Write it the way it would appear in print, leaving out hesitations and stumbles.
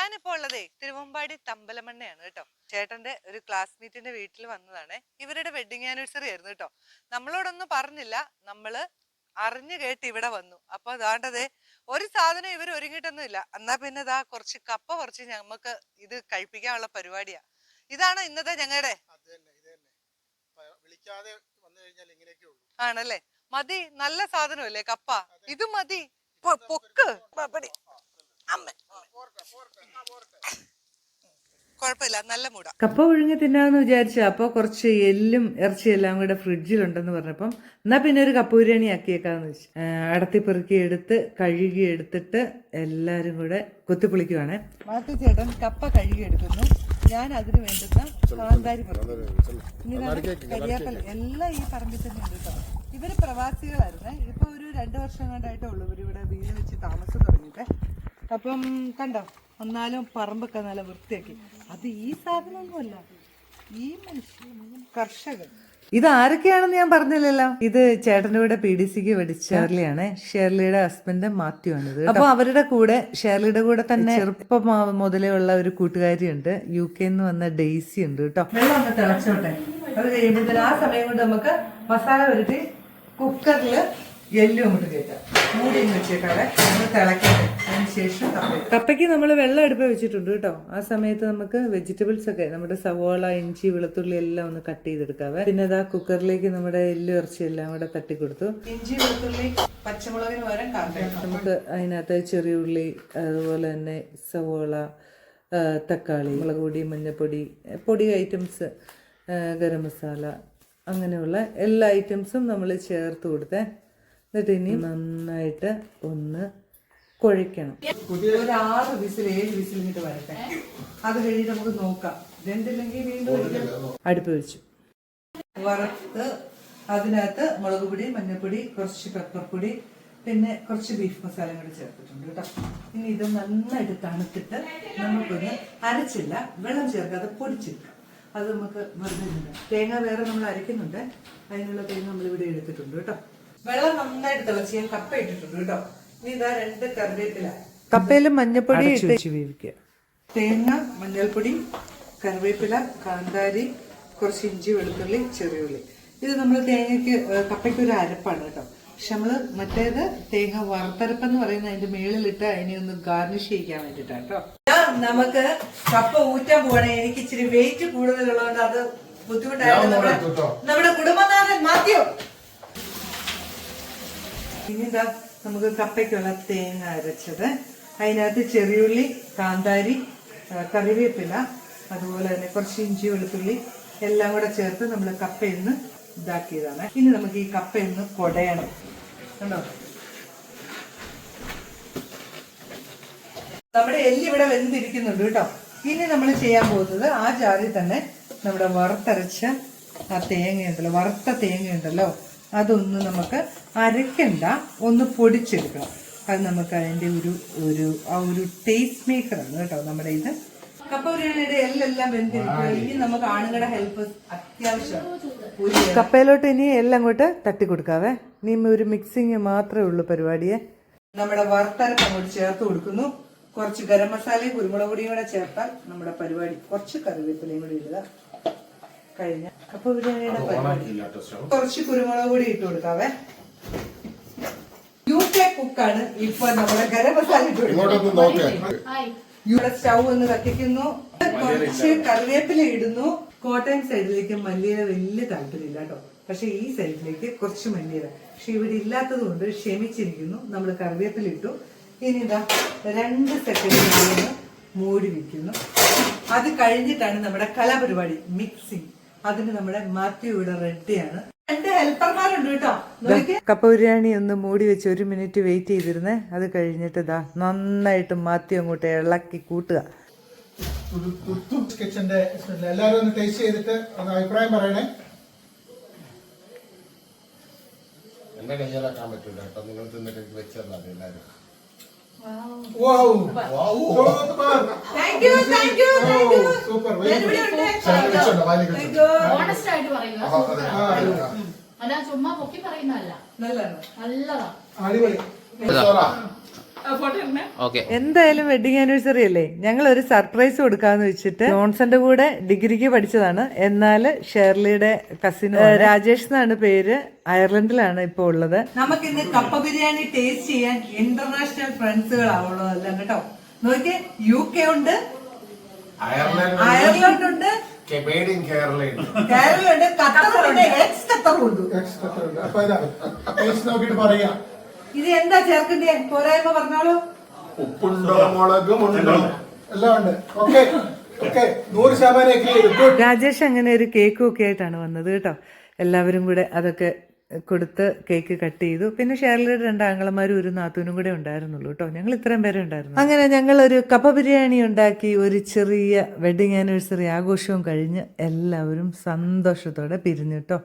ഞാനിപ്പോ ഉള്ളതേ തിരുവമ്പാടി തമ്പലമണ്ണയാണ് കേട്ടോ. ചേട്ടന്റെ ഒരു ക്ലാസ്മേറ്റിന്റെ വീട്ടിൽ വന്നതാണ്. ഇവരുടെ വെഡിങ് ആനിവേഴ്സറി ആയിരുന്നു കേട്ടോ. നമ്മളോടൊന്നും പറഞ്ഞില്ല, നമ്മള് അറിഞ്ഞു കേട്ട് ഇവിടെ വന്നു. അപ്പൊ അതാണ്ടതേ ഒരു സാധനം ഇവർ ഒരുങ്ങിയിട്ടൊന്നും ഇല്ല. എന്നാ പിന്നെ ഇതാ കുറച്ച് കപ്പ കുറച്ച് ഞമ്മക്ക് ഇത് കഴിപ്പിക്കാനുള്ള പരിപാടിയാ. ഇതാണ് ഇന്നത്തെ ഞങ്ങളുടെ ആണല്ലേ. മതി, നല്ല സാധനമല്ലേ കപ്പ. ഇത് മതി, പൊക്ക് അമ്മ. കുഴപ്പമില്ല, നല്ല മൂട. കപ്പ ഒഴുങ്ങി തിന്നാന്ന് വിചാരിച്ച അപ്പോൾ കുറച്ച് എല്ലും ഇറച്ചിയും എല്ലാം കൂടെ ഫ്രിഡ്ജിലുണ്ടെന്ന് പറഞ്ഞപ്പം എന്നാ പിന്നെ ഒരു കപ്പ ബിരിയാണി ആക്കിയേക്കാന്ന് വെച്ചു. അടത്തിപ്പെറുക്കി എടുത്ത് കഴുകി എടുത്തിട്ട് എല്ലാരും കൂടെ കുത്തിപ്പൊളിക്കുവാണ്. മാത്യു ചേട്ടൻ കപ്പ കഴുകി എടുക്കുന്നു. ഞാൻ അതിന് വേണ്ടുന്ന കാന്താരി കരിയാപ്പല എല്ലാം ഈ പറമ്പിൽ തന്നെ ഉണ്ട് കേട്ടോ. ഇവര് പ്രവാസികളായിരുന്നേ. ഇപ്പൊ ഒരു 2 വർഷം കൊണ്ടായിട്ടേ ഉള്ളൂ ഇവരിവിടെ വീട് വെച്ച് താമസം തുടങ്ങിയിട്ട്. അപ്പം കണ്ടോ, എന്നാലും പറമ്പൊക്കെ നല്ല വൃത്തിയാക്കി. അത് ഈ സാധനമൊന്നുമല്ല, ഈ മനുഷ്യൻ കർഷകൻ. ഇത് ആരൊക്കെയാണെന്ന് ഞാൻ പറഞ്ഞില്ലല്ലോ. ഇത് ചേട്ടൻ്റെ കൂടെ PDCക്ക് പഠിച്ച ഷേർലിയാണ്. ഷേർലിയുടെ ഹസ്ബൻഡ് മാത്യു ആണിത്. അപ്പൊ അവരുടെ കൂടെ ഷേർലിയുടെ കൂടെ തന്നെ ചെറുപ്പം മുതലേ ഉള്ള ഒരു കൂട്ടുകാരിയുണ്ട്. UK വന്ന ഡെയ്സി ഉണ്ട് കേട്ടോ. വെള്ളം ഒന്ന് തിളച്ചോട്ടെ. അത് കഴിയുമ്പോഴത്തേന് ആ സമയം കൊണ്ട് നമുക്ക് മസാല വരുത്തി കുക്കറിൽ എല്ലും അങ്ങോട്ട് കയറ്റാം. മൂടി വെച്ചേക്കാതെ നമ്മൾ തിളക്കട്ടെ. അതിനുശേഷം കപ്പയ്ക്ക് നമ്മൾ വെള്ളം അടുപ്പ് വെച്ചിട്ടുണ്ട് കേട്ടോ. ആ സമയത്ത് നമുക്ക് വെജിറ്റബിൾസ് ഒക്കെ നമ്മുടെ സവോള, ഇഞ്ചി, വെളുത്തുള്ളി എല്ലാം ഒന്ന് കട്ട് ചെയ്തെടുക്കാവേ. പിന്നെ ഇതാ കുക്കറിലേക്ക് നമ്മുടെ എല്ലും ഇറച്ചി എല്ലാം കൂടെ തട്ടിക്കൊടുത്തു. ഇഞ്ചി, വെളുത്തുള്ളി, പച്ചമുളകിന് പകരം നമുക്ക് അതിനകത്ത് ചെറിയ ഉള്ളി, അതുപോലെ തന്നെ സവോള, തക്കാളി, മുളക് പൊടി, മഞ്ഞൾപ്പൊടി, പൊടി ഐറ്റംസ്, ഗരം മസാല, അങ്ങനെയുള്ള എല്ലാ ഐറ്റംസും നമ്മൾ ചേർത്ത് കൊടുത്തേ. എന്നിട്ട് ഇനി നന്നായിട്ട് ഒന്ന് കുഴയ്ക്കണം. ഒരു 6 വിസിൽ 7 വിസിൽ ഇങ്ങോട്ട് വരട്ടെ. അത് കഴിഞ്ഞിട്ട് നമുക്ക് നോക്കാം. രണ്ടില്ലെങ്കിൽ വീണ്ടും അടുപ്പ് വെച്ചു. വറുത്ത് അതിനകത്ത് മുളക് പൊടി, മഞ്ഞൾപ്പൊടി, കുറച്ച് പെപ്പർ പൊടി, പിന്നെ കുറച്ച് ബീഫ് മസാലയും കൂടി ചേർത്തിട്ടുണ്ട് കേട്ടോ. ഇനി ഇത് നന്നായിട്ട് തണുത്തിട്ട് നമുക്കൊന്ന് അരച്ചില്ല, വെള്ളം ചേർക്കാതെ പൊടിച്ചെടുക്കാം. അത് നമുക്ക് വെറുതെ ഇടാം. തേങ്ങ വേറെ നമ്മൾ അരയ്ക്കുന്നുണ്ട്. അതിനുള്ള തേങ്ങ നമ്മളിവിടെ എടുത്തിട്ടുണ്ട് കേട്ടോ. വെള്ളം നന്നായിട്ട് തിളച്ച് ഞാൻ കപ്പ ഇട്ടിട്ടുണ്ട് കേട്ടോ. ഇനി ഇതാ 2 കറിവേപ്പില. കപ്പയിലും മഞ്ഞൾപ്പൊടി ഇട്ട് വേവിക്കുക. തേങ്ങ, മഞ്ഞൾപ്പൊടി, കറിവേപ്പില, കാന്താരി, കുറച്ച് ഇഞ്ചി, വെളുത്തുള്ളി, ചെറിയുള്ളി. ഇത് നമ്മൾ തേങ്ങയ്ക്ക് കപ്പയ്ക്ക് ഒരു അരപ്പാണ് കേട്ടോ. പക്ഷെ നമ്മള് മറ്റേത് തേങ്ങ വറുത്തരപ്പെന്ന് പറയുന്ന അതിന്റെ മേളിലിട്ട് അതിനെ ഒന്ന് ഗാർണിഷ് ചെയ്യിക്കാൻ വേണ്ടിട്ടാണ് കേട്ടോ. നമുക്ക് കപ്പ ഊറ്റാൻ പോവാണേ. എനിക്ക് ഇച്ചിരി വെയിറ്റ് കൂടുതലുള്ളതുകൊണ്ട് അത് ബുദ്ധിമുട്ടായിട്ട് നമ്മുടെ കുടുംബനാഥൻ മാത്യു. ഇനി ഇതാ നമുക്ക് കപ്പയ്ക്കുള്ള തേങ്ങ അരച്ചത്. അതിനകത്ത് ചെറിയുള്ളി, കാന്താരി, കറിവേപ്പില, അതുപോലെ തന്നെ കുറച്ച് ഇഞ്ചി, വെളുത്തുള്ളി എല്ലാം കൂടെ ചേർത്ത് നമ്മൾ കപ്പയിന്ന് ഇതാക്കിയതാണ്. ഇനി നമുക്ക് ഈ കപ്പയിന്ന് കുടയണം കണ്ടോ. നമ്മുടെ എല്ല് ഇവിടെ വെന്തിരിക്കുന്നുണ്ട് കേട്ടോ. ഇനി നമ്മൾ ചെയ്യാൻ പോകുന്നത് ആ ജാറിൽ തന്നെ നമ്മുടെ വറുത്തരച്ച ആ തേങ്ങയുണ്ടല്ലോ, വറുത്ത തേങ്ങയുണ്ടല്ലോ, അതൊന്ന് നമുക്ക് അരയ്ക്കണ്ട, ഒന്ന് പൊടിച്ചെടുക്കണം. അത് നമുക്ക് അതിൻ്റെ ഒരു ടേസ്റ്റ് മേക്കറാണ് കേട്ടോ നമ്മുടെ ഇത്. കപ്പ ബിരിയാണിയുടെ എല്ലാം വെന്തിരിക്കുക. ഇനി നമുക്ക് ആണുങ്ങളുടെ ഹെൽപ്പ് അത്യാവശ്യം. കപ്പയിലോട്ട് ഇനി എല്ലാം അങ്ങോട്ട് തട്ടി കൊടുക്കാവേ. ഇനി ഒരു മിക്സിങ് മാത്രമേ ഉള്ളൂ പരിപാടിയെ. നമ്മുടെ വറുത്തരപ്പ് അങ്ങോട്ട് ചേർത്ത് കൊടുക്കുന്നു. കുറച്ച് ഗരം മസാലയും കുരുമുളക് പൊടിയും കൂടെ ചേർത്താൽ നമ്മുടെ പരിപാടി. കുറച്ച് കറിവേപ്പിലയും കൂടി ഇടുക. കഴിഞ്ഞ കപ്പ ബിരിയാണിയുടെ പരിപാടി. കുറച്ച് കുരുമുളക് പൊടി ഇട്ട് കൊടുക്കാവേ. UK കുക്കാണ്. ഇപ്പൊ നമ്മുടെ ഗരം മസാല ഇട്ട് കൊടുക്കും. ഇവിടെ സ്റ്റൗ ഒന്ന് കത്തിക്കുന്നു. കുറച്ച് കറിവേപ്പില ഇടുന്നു. കോട്ടയം സൈഡിലേക്ക് മല്ലിയില വലിയ താല്പര്യമില്ല കേട്ടോ. പക്ഷെ ഈ സൈഡിലേക്ക് കുറച്ച് മല്ലിയില. പക്ഷെ ഇവിടെ ഇല്ലാത്തത് കൊണ്ട് ക്ഷമിച്ചിരിക്കുന്നു. നമ്മൾ കറിവേപ്പില ഇട്ടു. ഇനി ഇതാ 2 സെക്കൻഡ് മൂടി വെക്കുന്നു. അത് കഴിഞ്ഞിട്ടാണ് നമ്മുടെ കലാപരിപാടി മിക്സിങ്. അതിന് നമ്മുടെ മാത്യു ഇവിടെ റെഡിയാണ്. 2 ഹെൽപ്പർമാരുണ്ട് കേട്ടോ. കപ്പ ബിരിയാണി ഒന്ന് മൂടി വെച്ച് 1 മിനിറ്റ് വെയിറ്റ് ചെയ്തിരുന്നേ. അത് കഴിഞ്ഞിട്ട് ഇതാ നന്നായിട്ട് മാത്യു അങ്ങോട്ട് ഇളക്കി കൂട്ടുക. കിച്ചന്റെ എല്ലാവരും ഒന്ന് ടേസ്റ്റ് ചെയ്തിട്ട് അഭിപ്രായം പറയണേ. എന്റെ കയ്യിലാക്കാൻ പറ്റൂല കേട്ടോ. നിങ്ങൾ തിന്നിട്ട് വെച്ചല്ല എല്ലാവരും. സൂപ്പർ. ചുമ്മാ പൊക്കി പറയുന്നതല്ല, നല്ലതാ. അടിപൊളി. ഓക്കെ. എന്തായാലും വെഡിങ് ആനിവേഴ്സറി അല്ലേ, ഞങ്ങൾ ഒരു സർപ്രൈസ് കൊടുക്കാന്ന് വെച്ചിട്ട് ജോൺസന്റെ കൂടെ ഡിഗ്രിക്ക് പഠിച്ചതാണ്. എന്നാൽ ഷേർലിയുടെ കസിൻ രാജേഷ് എന്നാണ് പേര്, അയർലൻഡിലാണ് ഇപ്പൊ ഉള്ളത്. നമുക്ക് ഇന്ന് കപ്പ ബിരിയാണി ടേസ്റ്റ് ചെയ്യാൻ ഇന്റർനാഷണൽ ഫ്രണ്ട്സുകളാവുള്ളതല്ല കേട്ടോ. നോക്കിയേ, UK ഉണ്ട്, അയർലൻഡ് ഉണ്ട്, കേരളമുണ്ട്, ഖത്തറുണ്ട്, എക്സ് ഖത്തറുണ്ട്. അപ്പൊ ഇതാ ടേസ്റ്റ് നോക്കിയിട്ട് പറയാം. ഇത് എന്താ ചേർക്കണ്ടേ, പോരായ്മ പറഞ്ഞോളൂ. ഉപ്പുണ്ടോ മുളകുമുണ്ടോ എല്ലാം ഉണ്ട്. Okay okay 100% good. രാജേഷ് അങ്ങനെ ഒരു കേക്കും ഒക്കെ ആയിട്ടാണ് വന്നത് കേട്ടോ. എല്ലാവരും കൂടെ അതൊക്കെ കൊടുത്ത് കേക്ക് കട്ട് ചെയ്തു. പിന്നെ ഷേർലിയുടെ 2 ആങ്ങളമാരും ഒരു നാത്തൂനും കൂടെ ഉണ്ടായിരുന്നുള്ളൂ കേട്ടോ. ഞങ്ങൾ ഇത്രയും പേരെ ഉണ്ടായിരുന്നു. അങ്ങനെ ഞങ്ങൾ ഒരു കപ്പ ബിരിയാണി ഉണ്ടാക്കി ഒരു ചെറിയ വെഡിങ് ആനിവേഴ്സറി ആഘോഷവും കഴിഞ്ഞ് എല്ലാവരും സന്തോഷത്തോടെ പിരിഞ്ഞു കേട്ടോ.